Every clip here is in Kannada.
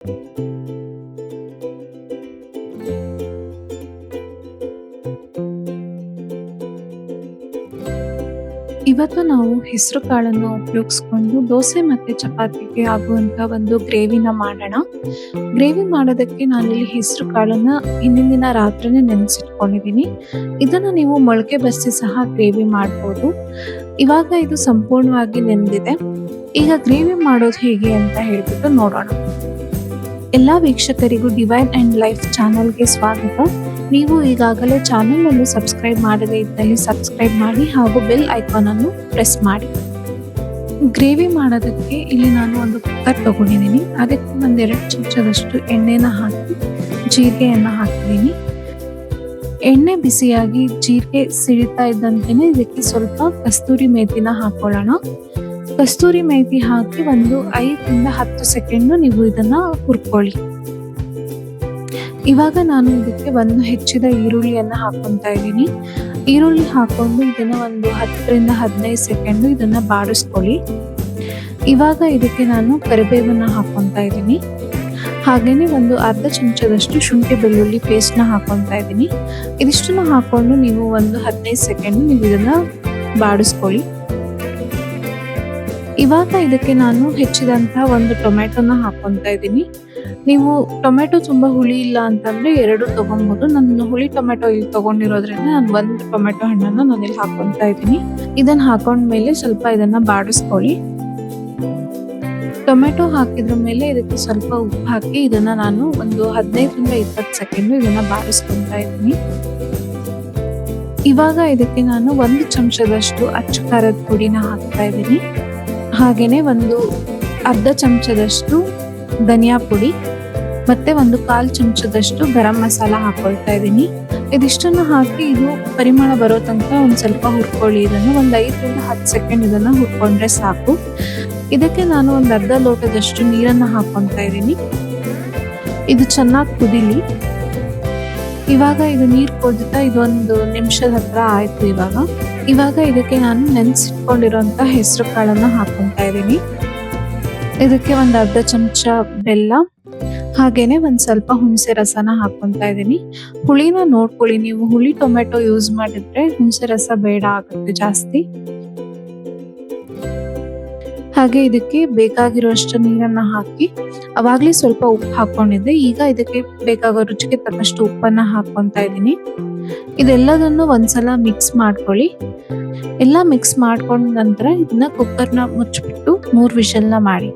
ಇವತ್ತು ನಾವು ಹೆಸರು ಕಾಳನ್ನು ಉಪಯೋಗಿಸ್ಕೊಂಡು ದೋಸೆ ಮತ್ತೆ ಚಪಾತಿಗೆ ಆಗುವಂತ ಒಂದು ಗ್ರೇವಿನ ಮಾಡೋಣ. ಗ್ರೇವಿ ಮಾಡೋದಕ್ಕೆ ನಾನಿಲ್ಲಿ ಹೆಸರು ಕಾಳನ್ನ ಹಿಂದಿನ ದಿನ ರಾತ್ರಿನೇ ನೆನೆಸಿಟ್ಕೊಂಡಿದ್ದೀನಿ. ಇದನ್ನ ನೀವು ಮೊಳಕೆ ಬರಿಸಿ ಸಹ ಗ್ರೇವಿ ಮಾಡ್ಬೋದು. ಇವಾಗ ಇದು ಸಂಪೂರ್ಣವಾಗಿ ನೆಂದಿದೆ. ಈಗ ಗ್ರೇವಿ ಮಾಡೋದು ಹೇಗೆ ಅಂತ ಹೇಳ್ಬಿಟ್ಟು ನೋಡೋಣ. ಎಲ್ಲಾ ವೀಕ್ಷಕರಿಗೂ ಡಿವೈನ್ ಅಂಡ್ ಲೈಫ್ ಚಾನಲ್ಗೆ ಸ್ವಾಗತ. ನೀವು ಈಗಾಗಲೇ ಚಾನೆಲ್ ಅನ್ನು ಸಬ್ಸ್ಕ್ರೈಬ್ ಮಾಡದೇ ಇದ್ದಲ್ಲಿ ಸಬ್ಸ್ಕ್ರೈಬ್ ಮಾಡಿ ಹಾಗೂ ಬೆಲ್ ಐಕಾನ್ ಅನ್ನು ಪ್ರೆಸ್ ಮಾಡಿ. ಗ್ರೇವಿ ಮಾಡೋದಕ್ಕೆ ಇಲ್ಲಿ ನಾನು ಒಂದು ಕುಕ್ಕರ್ ತಗೊಂಡಿದ್ದೀನಿ. ಅದಕ್ಕೆ ಒಂದೆರಡು ಚಮಚದಷ್ಟು ಎಣ್ಣೆನ ಹಾಕಿ ಜೀರಿಗೆಯನ್ನು ಹಾಕಿದ್ದೀನಿ. ಎಣ್ಣೆ ಬಿಸಿಯಾಗಿ ಜೀರಿಗೆ ಸಿಡಿತಾ ಇದ್ದಂತೆಯೇ ಇದಕ್ಕೆ ಸ್ವಲ್ಪ ಕಸ್ತೂರಿ ಮೇಥಿನ ಹಾಕೊಳ್ಳೋಣ. ಕಸ್ತೂರಿ ಮೇಥಿ ಹಾಕಿ ಒಂದು 5 ಇಂದ 10 ಸೆಕೆಂಡ್ ನೀವು ಇದನ್ನ ಹುರ್ಕೊಳ್ಳಿ. ಇವಾಗ ನಾನು ಇದಕ್ಕೆ ಒಂದು ಹೆಚ್ಚಿದ ಈರುಳ್ಳಿಯನ್ನ ಹಾಕೊಂತಾ ಇದ್ದೀನಿ. ಈರುಳ್ಳಿ ಹಾಕೊಂಡು ಇದನ್ನ ಒಂದು 10 ರಿಂದ 15 ಸೆಕೆಂಡ್ ಇದನ್ನ ಬಾಡಿಸ್ಕೊಳ್ಳಿ. ಇವಾಗ ಇದಕ್ಕೆ ನಾನು ಕರಿಬೇವನ್ನ ಹಾಕೊಂತಾ ಇದ್ದೀನಿ. ಹಾಗೇನೆ ಒಂದು ಅರ್ಧ ಚಮಚದಷ್ಟು ಶುಂಠಿ ಬೆಳ್ಳುಳ್ಳಿ ಪೇಸ್ಟ್ ನ ಹಾಕೊಂತಾ ಇದ್ದೀನಿ. ಇದಿಷ್ಟನ್ನು ಹಾಕೊಂಡು ನೀವು ಒಂದು 15 ಸೆಕೆಂಡ್ ನೀವು ಇದನ್ನ ಬಾಡಿಸ್ಕೊಳ್ಳಿ. ಇವಾಗ ಇದಕ್ಕೆ ನಾನು ಹೆಚ್ಚಿದಂತಹ ಒಂದು ಟೊಮೆಟೊನ ಹಾಕೊಂತಾ ಇದ್ದೀನಿ. ನೀವು ಟೊಮೆಟೊ ತುಂಬಾ ಹುಳಿ ಇಲ್ಲ ಅಂತಂದ್ರೆ 2 ತಗೊಬಹುದು. ನಾನು ಹುಳಿ ಟೊಮೆಟೊ ಇಲ್ಲಿ ತಗೊಂಡಿರೋದ್ರಿಂದ ನಾನು 1 ಟೊಮೆಟೊ ಹಣ್ಣನ್ನ ನಾನು ಇಲ್ಲಿ ಹಾಕೊಂತಾ ಇದ್ದೀನಿ. ಇದನ್ನ ಹಾಕೊಂಡ್ಮೇಲೆ ಸ್ವಲ್ಪ ಇದನ್ನ ಬಾಡಿಸ್ಕೊಳ್ಳಿ. ಟೊಮೆಟೊ ಹಾಕಿದ್ರ ಮೇಲೆ ಇದಕ್ಕೆ ಸ್ವಲ್ಪ ಉಪ್ಪು ಹಾಕಿ ಇದನ್ನ ನಾನು ಒಂದು 15 ರಿಂದ 20 ಸೆಕೆಂಡ್ ಇದನ್ನ ಬಾಡಿಸ್ಕೊಂತಾ ಇದ್ದೀನಿ. ಇವಾಗ ಇದಕ್ಕೆ ನಾನು 1 ಚಮಚದಷ್ಟು ಅಚ್ಚ ಖಾರದ ಪುಡಿನ ಹಾಕ್ತಾ ಇದ್ದೀನಿ. ಹಾಗೇನೆ ಒಂದು ಅರ್ಧ ಚಮಚದಷ್ಟು ಧನಿಯಾ ಪುಡಿ ಮತ್ತೆ ಒಂದು 1/4 ಚಮಚದಷ್ಟು ಗರಂ ಮಸಾಲ ಹಾಕೊಳ್ತಾ ಇದ್ದೀನಿ. ಇದಿಷ್ಟನ್ನು ಹಾಕಿ ಇದು ಪರಿಮಳ ಬರೋ ತನಕ ಒಂದ್ ಸ್ವಲ್ಪ ಹುರ್ಕೊಳ್ಳಿ. ಇದನ್ನು ಒಂದು 5 ರಿಂದ 10 ಸೆಕೆಂಡ್ ಇದನ್ನ ಹುರ್ಕೊಂಡ್ರೆ ಸಾಕು. ಇದಕ್ಕೆ ನಾನು ಒಂದು ಅರ್ಧ ಲೋಟದಷ್ಟು ನೀರನ್ನ ಹಾಕೊಂತಾ ಇದ್ದೀನಿ. ಇದು ಚೆನ್ನಾಗಿ ಕುದಿಲಿ. ಇವಾಗ ಇದು ನೀರು ಕುದಿತಾ ಇದೊಂದು ನಿಮಿಷದ ಹತ್ರ ಆಯ್ತು. ಇವಾಗ ಇದಕ್ಕೆ ನಾನು ನೆನೆಸಿಟ್ಕೊಂಡಿರೋಂಥ ಹೆಸರು ಕಾಳನ್ನ ಹಾಕೊಂತಾ ಇದ್ದೀನಿ. ಇದಕ್ಕೆ ಒಂದು ಅರ್ಧ ಚಮಚ ಬೆಲ್ಲ ಹಾಗೇನೆ ಒಂದ್ ಸ್ವಲ್ಪ ಹುಣಸೆ ರಸನ ಹಾಕೊಂತಾ ಇದ್ದೀನಿ. ಹುಳಿನ ನೋಡ್ಕೊಳ್ಳಿ. ನೀವು ಹುಳಿ ಟೊಮೆಟೊ ಯೂಸ್ ಮಾಡಿದ್ರೆ ಹುಣಸೆ ರಸ ಬೇಡ ಆಗುತ್ತೆ ಜಾಸ್ತಿ. ಹಾಗೆ ಇದಕ್ಕೆ ಬೇಕಾಗಿರುವಷ್ಟು ನೀರನ್ನ ಹಾಕಿ ಅವಾಗ್ಲೇ ಸ್ವಲ್ಪ ಉಪ್ಪು ಹಾಕೊಂಡಿದ್ದೆ. ಈಗ ಇದಕ್ಕೆ ಬೇಕಾಗೋ ರುಚಿಗೆ ತಕ್ಕಷ್ಟು ಉಪ್ಪನ್ನ ಹಾಕೊಂತಾ ಇದ್ದೀನಿ. ಇದೆಲ್ಲದನ್ನು ಒಂದ್ಸಲ ಮಿಕ್ಸ್ ಮಾಡ್ಕೊಳ್ಳಿ. ಎಲ್ಲ ಮಿಕ್ಸ್ ಮಾಡ್ಕೊಂಡ ನಂತರ ಇದನ್ನ ಕುಕ್ಕರ್ನ ಮುಚ್ಚಿಬಿಟ್ಟು 3 ವಿಷಲ್ನ ಮಾಡಿ.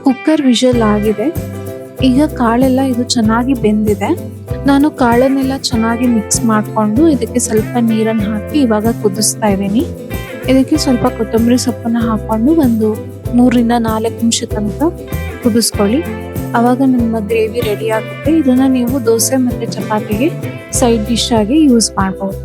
ಕುಕ್ಕರ್ ವಿಷಲ್ ಆಗಿದೆ. ಈಗ ಕಾಳೆಲ್ಲ ಇದು ಚೆನ್ನಾಗಿ ಬೆಂದಿದೆ. ನಾನು ಕಾಳನ್ನೆಲ್ಲ ಚೆನ್ನಾಗಿ ಮಿಕ್ಸ್ ಮಾಡ್ಕೊಂಡು ಇದಕ್ಕೆ ಸ್ವಲ್ಪ ನೀರನ್ನು ಹಾಕಿ ಇವಾಗ ಕುದಿಸ್ತಾ ಇದ್ದೀನಿ. ಇದಕ್ಕೆ ಸ್ವಲ್ಪ ಕೊತ್ತಂಬರಿ ಸೊಪ್ಪನ್ನ ಹಾಕೊಂಡು ಒಂದು 3 ರಿಂದ 4 ನಿಮಿಷ ತನಕ ಕುದಿಸ್ಕೊಳ್ಳಿ. ಅವಾಗ ನಿಮ್ಮ ಗ್ರೇವಿ ರೆಡಿ ಆಗುತ್ತೆ. ಇದನ್ನ ನೀವು ದೋಸೆ ಮತ್ತೆ ಚಪಾತಿಗೆ ಸೈಡ್ ಡಿಶ್ ಆಗಿ ಯೂಸ್ ಮಾಡಬಹುದು.